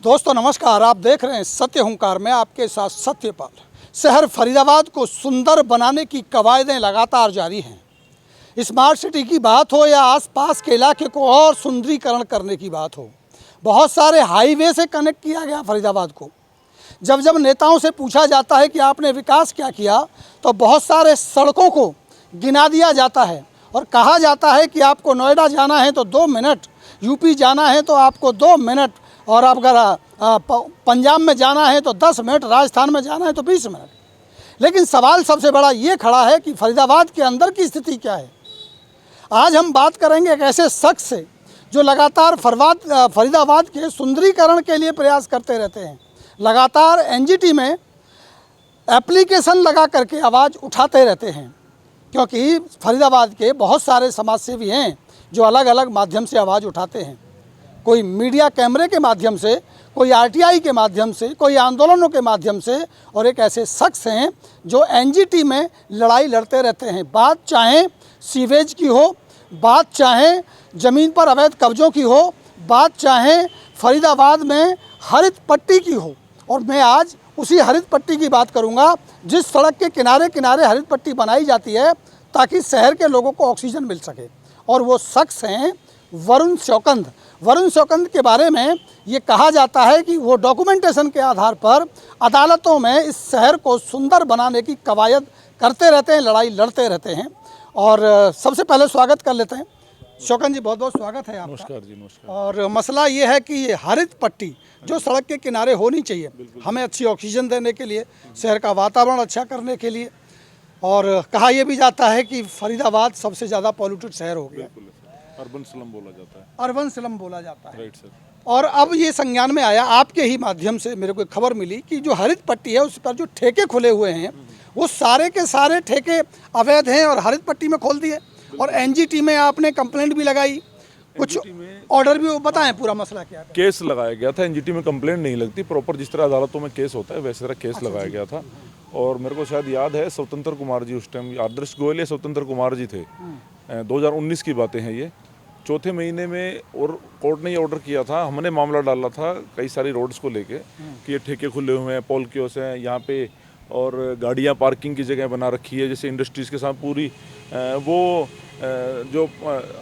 दोस्तों नमस्कार, आप देख रहे हैं सत्य हुंकार में आपके साथ सत्यपाल। शहर फरीदाबाद को सुंदर बनाने की कवायदें लगातार जारी हैं। स्मार्ट सिटी की बात हो या आसपास के इलाके को और सुंदरीकरण करने की बात हो, बहुत सारे हाईवे से कनेक्ट किया गया फरीदाबाद को। जब जब नेताओं से पूछा जाता है कि आपने विकास क्या किया, तो बहुत सारे सड़कों को गिना दिया जाता है और कहा जाता है कि आपको नोएडा जाना है तो 2 मिनट, यूपी जाना है तो आपको 2 मिनट, और अगर पंजाब में जाना है तो 10 मिनट, राजस्थान में जाना है तो 20 मिनट। लेकिन सवाल सबसे बड़ा ये खड़ा है कि फरीदाबाद के अंदर की स्थिति क्या है। आज हम बात करेंगे एक ऐसे शख्स से जो लगातार फरीदाबाद के सुंदरीकरण के लिए प्रयास करते रहते हैं। लगातार एनजीटी में एप्लीकेशन लगा करके आवाज़ उठाते रहते हैं, क्योंकि फरीदाबाद के बहुत सारे समाजसेवी हैं जो अलग अलग माध्यम से आवाज़ उठाते हैं। कोई मीडिया कैमरे के माध्यम से, कोई आरटीआई के माध्यम से, कोई आंदोलनों के माध्यम से, और एक ऐसे शख्स हैं जो एनजीटी में लड़ाई लड़ते रहते हैं। बात चाहे सीवेज की हो, बात चाहे ज़मीन पर अवैध कब्जों की हो, बात चाहे फरीदाबाद में हरित पट्टी की हो। और मैं आज उसी हरित पट्टी की बात करूंगा जिस सड़क के किनारे किनारे हरित पट्टी बनाई जाती है ताकि शहर के लोगों को ऑक्सीजन मिल सके। और वो शख्स हैं वरुण शौकंद। वरुण शौकंद के बारे में ये कहा जाता है कि वो डॉक्यूमेंटेशन के आधार पर अदालतों में इस शहर को सुंदर बनाने की कवायद करते रहते हैं, लड़ाई लड़ते रहते हैं। और सबसे पहले स्वागत कर लेते हैं शौकंद जी, बहुत बहुत स्वागत है आपका। नमस्कार जी, नमस्कार। और मसला ये है कि ये हरित पट्टी जो सड़क के किनारे होनी चाहिए हमें अच्छी ऑक्सीजन देने के लिए, शहर का वातावरण अच्छा करने के लिए। और कहा यह भी जाता है कि फरीदाबाद सबसे ज़्यादा पॉल्यूटेड शहर हो गया। अर्बन स्लम बोला जाता है। अर्बन स्लम बोला जाता है, राइट सर। और अब ये संज्ञान में आया, आपके ही माध्यम से मेरे को एक खबर मिली कि जो हरित पट्टी है उस पर जो ठेके खुले हुए हैं वो सारे के सारे ठेके अवैध हैं और हरित पट्टी में खोल दिए। और एनजीटी में आपने कंप्लेंट भी लगाई, कुछ ऑर्डर भी, बताएं पूरा मसला क्या है। केस लगाया गया था। एनजीटी में कंप्लेंट नहीं लगती, प्रॉपर जिस तरह अदालतों में केस होता है वैसे तरह केस लगाया गया था। और मेरे को शायद याद है स्वतंत्र कुमार जी उस टाइम, आदर्श गोयल या स्वतंत्र कुमार जी थे, 2019 की बातें हैं ये। चौथे महीने में और कोर्ट ने ये ऑर्डर किया था, हमने मामला डाला था कई सारी रोड्स को लेके कि ये ठेके खुले हुए हैं, पोल कियोस हैं यहाँ पे, और गाड़ियाँ पार्किंग की जगह बना रखी है जैसे इंडस्ट्रीज़ के साथ पूरी। वो जो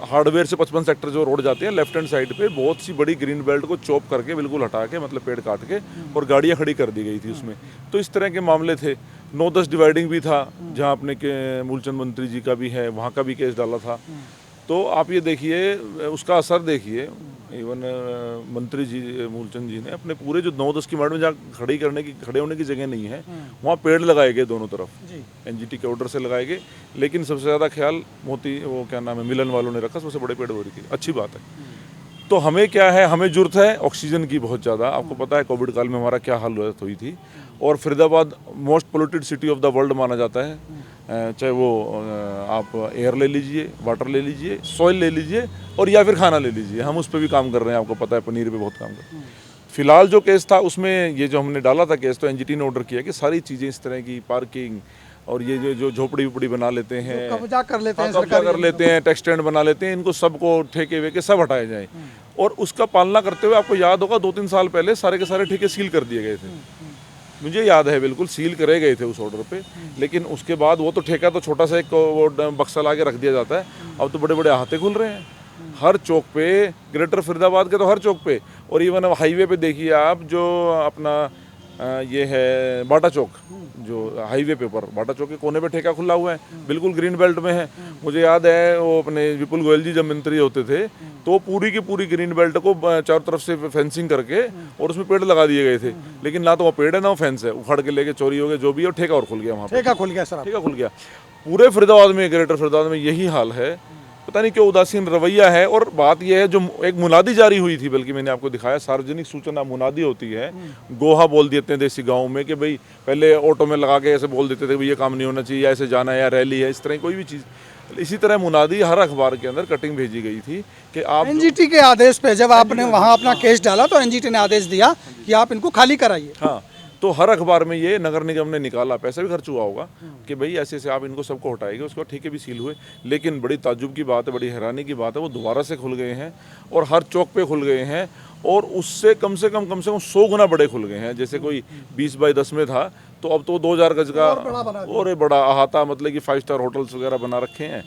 हार्डवेयर से 55 सेक्टर जो रोड जाते हैं लेफ्ट हैंड साइड पे बहुत सी बड़ी ग्रीन बेल्ट को चॉप करके बिल्कुल हटा के, मतलब पेड़ काट के, और गाड़ियाँ खड़ी कर दी गई थी उसमें। तो इस तरह के मामले थे। 9-10 डिवाइडिंग भी था जहाँ अपने के मूलचंद मंत्री जी का भी है, वहाँ का भी केस डाला था। तो आप ये देखिए, उसका असर देखिए। इवन मंत्री जी मूलचंद जी ने अपने पूरे जो 9-10 की वार्ड में जहाँ खड़े होने की जगह नहीं है वहाँ पेड़ लगाए गए दोनों तरफ, एनजीटी के ऑर्डर से लगाए गए। लेकिन सबसे ज़्यादा ख्याल वो क्या नाम है, मिलन वालों ने रखा, सबसे बड़े पेड़ हो रही थी। अच्छी बात है। तो हमें क्या है, हमें जरूरत है ऑक्सीजन की बहुत ज़्यादा। आपको पता है कोविड काल में हमारा क्या हालत हुई थी। और Faridabad most polluted city of the world माना जाता है, चाहे वो आप एयर ले लीजिए, वाटर ले लीजिए, सॉइल ले लीजिए, और या फिर खाना ले लीजिए। हम उस पर भी काम कर रहे हैं, आपको पता है, पनीर पे बहुत काम कर रहे हैं। फिलहाल जो केस था उसमें ये जो हमने डाला था केस, तो एनजीटी ने ऑर्डर किया कि सारी चीज़ें इस तरह की पार्किंग और ये जो झोपड़ी वोपड़ी बना लेते हैं, कब्जा कर लेते हैं, टैक्स स्टैंड बना लेते हैं, इनको सबको ठेके वेके सब हटाए जाए। और उसका पालना करते हुए आपको याद होगा 2-3 साल पहले सारे के सारे ठेके सील कर दिए गए थे। मुझे याद है बिल्कुल सील करे गए थे उस ऑर्डर पे। लेकिन उसके बाद वो तो ठेका तो छोटा सा एक वो बक्सा ला के रख दिया जाता है, अब तो बड़े बड़े अहाते खुल रहे हैं हर चौक पे, ग्रेटर फरीदाबाद के तो हर चौक पे। और इवन हाईवे पे देखिए आप, जो अपना ये है बाटा चौक, जो हाईवे पे पर बाटा चौक के कोने पे ठेका खुला हुआ है, बिल्कुल ग्रीन बेल्ट में है। मुझे याद है वो अपने विपुल गोयल जी जब मंत्री होते थे तो पूरी की पूरी ग्रीन बेल्ट को चारों तरफ से फेंसिंग करके और उसमें पेड़ लगा दिए गए थे। लेकिन ना तो वो पेड़ है ना वो फेंस है, उखाड़ के लेके चोरी हो गए जो भी, और ठेका और खुल गया वहाँ पे। ठेका खुल गया सर, ठेका खुल गया। पूरे फरीदाबाद में, ग्रेटर फरीदाबाद में यही हाल है। पता नहीं क्यों उदासीन रवैया है। और बात यह है, जो एक मुनादी जारी हुई थी, बल्कि मैंने आपको दिखाया, सार्वजनिक सूचना मुनादी होती है, गोहा बोल देते हैं देसी गाँव में, कि भाई पहले ऑटो में लगा के ऐसे बोल देते थे भाई ये काम नहीं होना चाहिए, ऐसे जाना है, या रैली है, इस तरह कोई भी चीज़। इसी तरह मुनादी हर अखबार के अंदर कटिंग भेजी गई थी कि आप एनजीटी के आदेश पे जब आपने वहाँ अपना केस डाला तो एनजीटी ने आदेश दिया कि आप इनको खाली कराइए। हाँ, तो हर अखबार में ये नगर निगम ने निकाला, पैसा भी खर्च हुआ होगा कि भाई ऐसे ऐसे आप इनको सबको हटाएंगे, उसके बाद ठेके भी सील हुए। लेकिन बड़ी ताज्जुब की बात है, बड़ी हैरानी की बात है, वो दोबारा से खुल गए हैं और हर चौक पे खुल गए हैं, और उससे कम से कम 100 गुना बड़े खुल गए हैं। जैसे कोई 20 बाई 10 में था, तो अब तो 2000 गज का और बड़ा अहाता, मतलब कि 5 स्टार होटल्स वगैरह बना रखे हैं।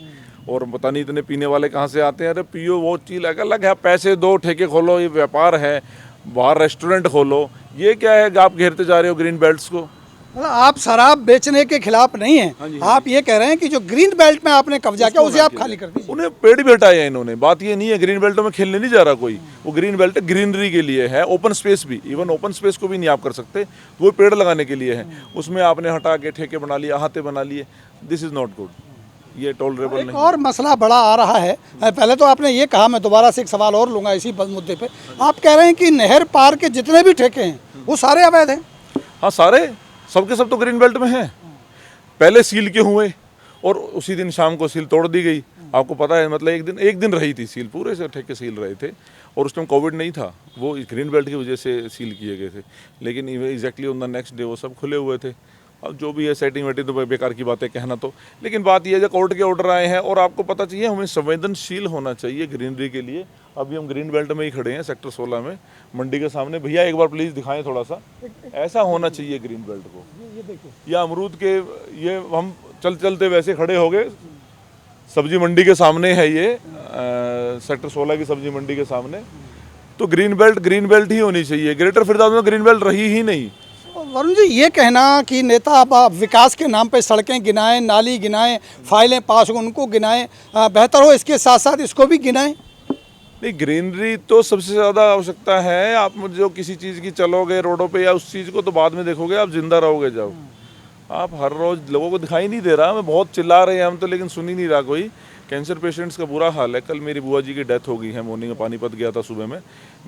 और पता नहीं इतने पीने वाले कहाँ से आते हैं। अरे पियो, वो चीज़ अलग है, पैसे दो, ठेके खोलो, ये व्यापार है, बाहर रेस्टोरेंट खोलो। ये क्या है कि आप घेरते जा रहे हो ग्रीन बेल्ट्स को। मतलब आप शराब बेचने के खिलाफ नहीं हैं, आप ये कह रहे हैं कि जो ग्रीन बेल्ट में आपने कब्जा किया उसे आप खाली कर दीजिए। उन्हें पेड़ भी हटाए हैं इन्होंने। बात ये नहीं है ग्रीन बेल्टों में खेलने नहीं जा रहा कोई, वो ग्रीन बेल्ट ग्रीनरी के लिए है, ओपन स्पेस भी, इवन ओपन स्पेस को भी नहीं आप कर सकते, वो पेड़ लगाने के लिए है। उसमें आपने हटा के ठेके बना लिए, अहाते बना लिए। दिस इज नॉट गुड, ये टॉलरेबल एक नहीं। और मसला बड़ा आ रहा है, पहले तो आपने ये कहा, मैं दोबारा से एक सवाल और लूंगा इसी मुद्दे पे। आप कह रहे हैं कि नहर पार के जितने भी ठेके हैं वो सारे अवैध हैं। हाँ, सारे सबके सब तो ग्रीन बेल्ट में हैं। पहले सील के हुए और उसी दिन शाम को सील तोड़ दी गई। आपको पता है, मतलब एक दिन रही थी सील, पूरे से ठेके सील रहे थे, और उस टाइम कोविड नहीं था, वो ग्रीन बेल्ट की वजह से सील किए गए थे। लेकिन exactly on the next day वो सब खुले हुए थे। अब जो भी है सेटिंग वेटिंग तो बेकार की बातें कहना तो, लेकिन बात यह है जब कोर्ट के ऑर्डर आए हैं और आपको पता चाहिए हमें संवेदनशील होना चाहिए ग्रीनरी के लिए। अभी हम ग्रीन बेल्ट में ही खड़े हैं, सेक्टर 16 में, मंडी के सामने। भैया एक बार प्लीज़ दिखाएं थोड़ा सा, ऐसा होना चाहिए ग्रीन बेल्ट को। ये देखिए, या अमरूद के, ये हम चलते वैसे खड़े हो गए, सब्जी मंडी के सामने है ये, सेक्टर 16 की सब्जी मंडी के सामने। तो ग्रीन बेल्ट ही होनी चाहिए। ग्रेटर फरीदाबाद में ग्रीन बेल्ट रही ही नहीं। वरुण जी, ये कहना कि नेता अब विकास के नाम पे सड़कें गिनाएं, नाली गिनाएं, फाइलें पास हो उनको गिनाएं, बेहतर हो इसके साथ साथ इसको भी गिनाएं। नहीं, ग्रीनरी तो सबसे ज़्यादा आवश्यकता है। आप जो किसी चीज़ की चलोगे रोडों पे, या उस चीज़ को तो बाद में देखोगे, आप जिंदा रहोगे जब। आप हर रोज़ लोगों को दिखाई नहीं दे रहा, मैं बहुत चिल्ला रहे हैं हम तो, लेकिन सुन ही नहीं रहा कोई। कैंसर पेशेंट्स का बुरा हाल है। कल मेरी बुआ जी की डेथ हो गई है, मॉर्निंग में पानीपत गया था सुबह में।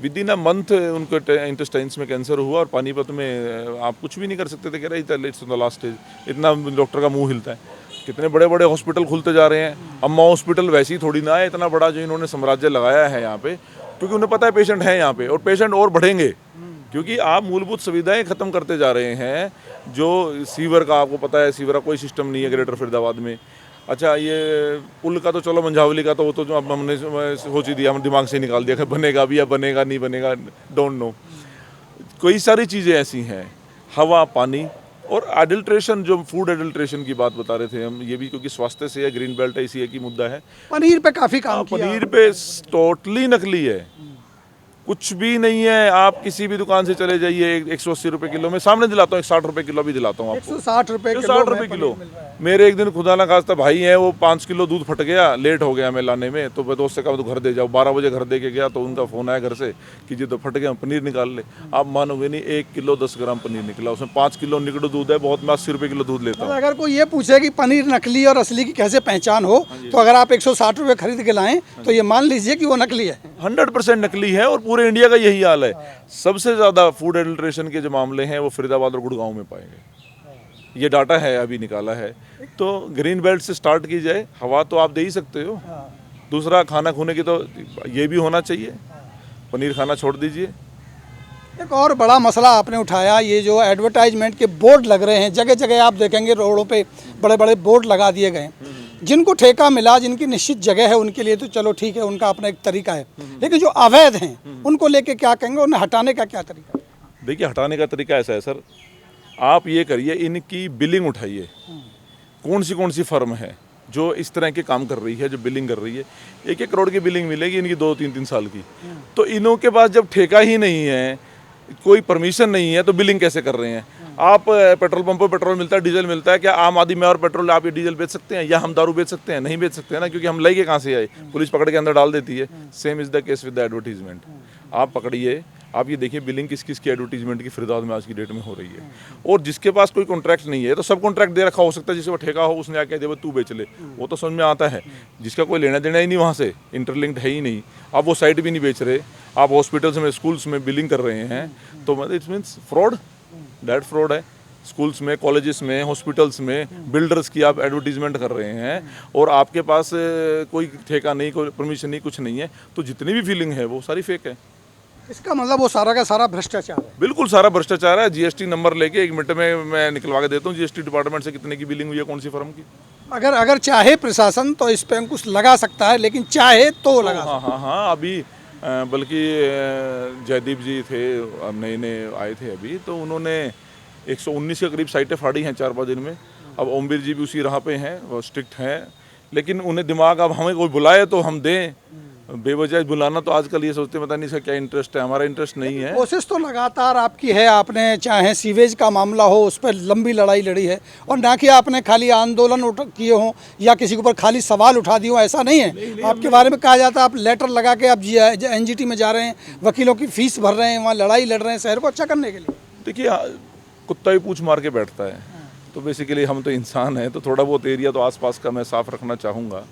विद इन अ मंथ उनको इंटेस्टाइन्स में कैंसर हुआ, और पानीपत में आप कुछ भी नहीं कर सकते थे। कह रहे थे इट्स द लास्ट स्टेज, इतना डॉक्टर का मुंह हिलता है। कितने बड़े बड़े हॉस्पिटल खुलते जा रहे हैं। अम्मा हॉस्पिटल वैसे ही थोड़ी ना है इतना बड़ा जो इन्होंने साम्राज्य लगाया है यहाँ पे, क्योंकि उन्हें पता है पेशेंट हैं यहाँ पे, और पेशेंट और बढ़ेंगे, क्योंकि आप मूलभूत सुविधाएं खत्म करते जा रहे हैं। जो सीवर का आपको पता है, सीवर का कोई सिस्टम नहीं है ग्रेटर फरीदाबाद में। अच्छा, ये पुल का तो चलो, मंझावली का तो वो तो जो अब हमने सोच ही दिया, हम दिमाग से निकाल दिया, बनेगा भी या बनेगा नहीं बनेगा, डोंट नो। कई सारी चीज़ें ऐसी हैं, हवा, पानी और एडल्ट्रेशन, जो फूड एडल्ट्रेशन की बात बता रहे थे हम, ये भी क्योंकि स्वास्थ्य से है, ग्रीन बेल्ट है, इसी एक ही मुद्दा है। पनीर पे काफ़ी काम किया। पनीर पे टोटली नकली है, कुछ भी नहीं है। आप किसी भी दुकान से चले जाइए, 180 रुपए किलो, मैं सामने दिलाता हूँ, 60 रुपए किलो भी दिलाता हूँ आपको। 160 रुपए किलो, 60 रुपए किलो। मेरे एक दिन खुदा ना खास्ता भाई है, वो 5 किलो दूध फट गया, लेट हो गया मैं लाने में, तो मैं दोस्त से कहा तो घर दे जाओ। 12 बजे घर दे के गया तो उनका फ़ोन आया घर से कि जी तो फट गया, पनीर निकाल ले। आप मानोगे नहीं, 1 किलो 10 ग्राम पनीर निकला, उसमें 5 किलो निकड़ दूध है। बहुत मैं 80 रुपए किलो दूध लेता हूँ। अगर कोई ये पूछे कि पनीर नकली और असली की कैसे पहचान हो, तो अगर आप 160 रुपए खरीद के लाएं तो ये मान लीजिए कि वो नकली है। 100% नकली है, और पूरे इंडिया का यही हाल है। सबसे ज़्यादा फूड एडल्ट्रेशन के जो मामले हैं वो फरीदाबाद और गुड़गांव में पाए गए। ये डाटा है, अभी निकाला है। तो ग्रीन बेल्ट से स्टार्ट की जाए। हवा तो आप दे ही सकते हो, दूसरा खाना खूने की तो ये भी होना चाहिए। पनीर खाना छोड़ दीजिए। एक और बड़ा मसला आपने उठाया, ये जो एडवर्टाइजमेंट के बोर्ड लग रहे हैं, जगह जगह आप देखेंगे रोडों पे बड़े बड़े बोर्ड लगा दिए गए हैं। जिनको ठेका मिला, जिनकी निश्चित जगह है, उनके लिए तो चलो ठीक है, उनका अपना एक तरीका है। लेकिन जो अवैध हैं उनको लेके क्या कहेंगे, उन्हें हटाने का क्या तरीका है? देखिए, हटाने का तरीका ऐसा है सर, आप ये करिए, इनकी बिलिंग उठाइए। कौन सी फर्म है जो इस तरह के काम कर रही है, जो बिलिंग कर रही है। 1-1 करोड़ की बिलिंग मिलेगी इनकी 2-3 साल की। तो इनों के पास जब ठेका ही नहीं है, कोई परमिशन नहीं है, तो बिलिंग कैसे कर रहे हैं? आप पेट्रोल पंप पर पेट्रोल मिलता है, डीजल मिलता है, क्या आम आदमी में और पेट्रोल आप ये डीजल बेच सकते हैं, या हम दारू बेच सकते हैं? नहीं बेच सकते हैं ना, क्योंकि हम लेके कहाँ से आए, पुलिस पकड़ के अंदर डाल देती है। Same is the case with the advertisement. आप पकड़िए, आप ये देखिए बिलिंग किस किस की एडवर्टीजमेंट की फरीदाबाद में आज की डेट में हो रही है। और जिसके पास कोई कॉन्ट्रैक्ट नहीं है, तो सब कॉन्ट्रैक्ट दे रखा हो सकता है, जिसको ठेका हो उसने आके दे तू बेच ले, वो तो समझ में आता है। जिसका कोई लेना देना ही नहीं, वहाँ से इंटरलिंक्ड है ही नहीं, आप वो साइट भी नहीं बेच रहे, आप हॉस्पिटल्स में, स्कूल्स में बिलिंग कर रहे हैं, तो मतलब it's means fraud, that fraud है। स्कूल्स में, कॉलेजेस में, हॉस्पिटल्स में बिल्डर्स की आप एडवर्टीजमेंट कर रहे हैं, और आपके पास कोई ठेका नहीं, कोई परमिशन नहीं, कुछ नहीं है, तो जितनी भी फीलिंग है वो सारी फेक है। इसका मतलब वो सारा का सारा भ्रष्टाचार है। बिल्कुल सारा भ्रष्टाचार है। जीएसटी नंबर लेके 1 मिनट में मैं निकलवा के देता हूँ जीएसटी डिपार्टमेंट से कितने की बिलिंग हुई है कौन सी फर्म की। अगर अगर चाहे प्रशासन तो इस पे अंकुश लगा सकता है, लेकिन चाहे तो लगा हाँ हाँ हाँ, अभी बल्कि जयदीप जी थे, नए नए आए थे अभी, तो उन्होंने 119 के करीब साइटें फाड़ी हैं 4-5 दिन में। अब ओमवीर जी भी उसी राह पे हैं, वो स्ट्रिक्ट हैं, लेकिन उन्हें दिमाग, अब हमें कोई बुलाए तो हम दें, बेवजह बुलाना तो आजकल ये सोचते हैं पता नहीं इसका क्या इंटरेस्ट है, हमारा इंटरेस्ट नहीं है। कोशिश तो लगातार आपकी है, आपने चाहे सीवेज का मामला हो उस पर लंबी लड़ाई लड़ी है, और ना कि आपने खाली आंदोलन किए हों या किसी के ऊपर खाली सवाल उठा दिए हों, ऐसा नहीं है। आपके बारे में कहा जाता है आप लेटर लगा के आप एनजीटी में जा रहे हैं, वकीलों की फीस भर रहे हैं, वहाँ लड़ाई लड़ रहे हैं शहर को अच्छा करने के लिए। देखिए, कुत्ता ही पूंछ मार के बैठता है, तो बेसिकली हम तो इंसान हैं, तो थोड़ा बहुत एरिया तो आसपास का मैं साफ़ रखना चाहूँगा।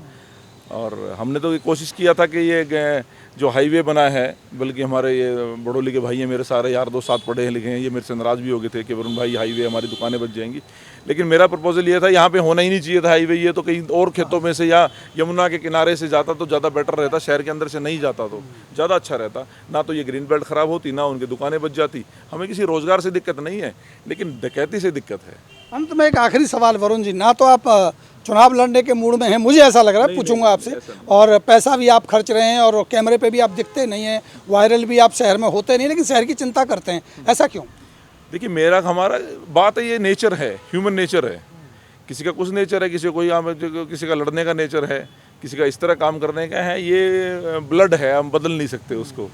और हमने तो कोशिश किया था कि ये जो हाईवे बना है, बल्कि हमारे ये बड़ोली के भाई हैं, मेरे सारे यार दोस्त साथ पढ़े हैं लिखे हैं, ये मेरे से नाराज़ भी हो गए थे कि वरुण भाई हाईवे हमारी दुकानें बच जाएंगी, लेकिन मेरा प्रपोजल ये था यहाँ पे होना ही नहीं चाहिए था हाईवे, ये तो कहीं और खेतों में से या यमुना के किनारे से जाता तो ज़्यादा बेटर रहता, शहर के अंदर से नहीं जाता तो ज़्यादा अच्छा रहता, ना तो ये ग्रीन बेल्ट ख़राब होती, ना उनकी दुकानें बच जाती। हमें किसी रोज़गार से दिक्कत नहीं है, लेकिन डकैती से दिक्कत है। अंत में एक आखिरी सवाल वरुण जी, ना तो आप चुनाव लड़ने के मूड में हैं, मुझे ऐसा लग रहा है, पूछूंगा आपसे, और पैसा भी आप खर्च रहे हैं और कैमरे पे भी आप दिखते नहीं हैं, वायरल भी आप शहर में होते नहीं, लेकिन शहर की चिंता करते हैं, ऐसा क्यों? देखिए, हमारा बात है, ये नेचर है, ह्यूमन नेचर है। किसी का कुछ नेचर है, किसी का लड़ने का नेचर है, किसी का इस तरह काम करने का है, ये ब्लड है, हम बदल नहीं सकते उसको,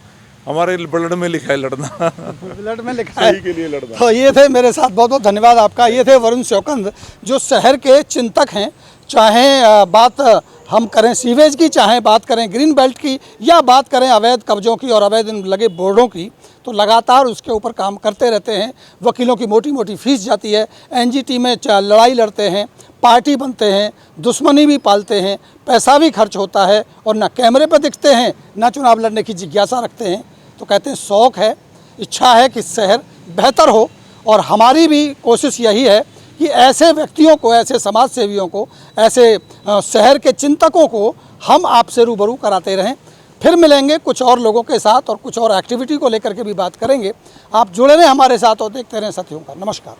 हमारे ब्लड में लिखा है लड़ना। ब्लड में लिखा है सही के लिए लड़ना। तो ये थे मेरे साथ, बहुत बहुत धन्यवाद आपका। ये थे वरुण सेवकंद, जो शहर के चिंतक हैं। चाहे बात हम करें सीवेज की, चाहे बात करें ग्रीन बेल्ट की, या बात करें अवैध कब्जों की और अवैध लगे बोर्डों की, तो लगातार उसके ऊपर काम करते रहते हैं। वकीलों की मोटी मोटी फीस जाती है, एनजीटी में लड़ाई लड़ते हैं, पार्टी बनते हैं, दुश्मनी भी पालते हैं, पैसा भी खर्च होता है, और ना कैमरे पर दिखते हैं, ना चुनाव लड़ने की जिज्ञासा रखते हैं। तो कहते हैं शौक़ है, इच्छा है कि शहर बेहतर हो, और हमारी भी कोशिश यही है कि ऐसे व्यक्तियों को, ऐसे समाज सेवियों को, ऐसे शहर के चिंतकों को हम आपसे रूबरू कराते रहें। फिर मिलेंगे कुछ और लोगों के साथ और कुछ और एक्टिविटी को लेकर के भी बात करेंगे। आप जुड़े रहें हमारे साथ और देखते रहें सत्यों का। नमस्कार।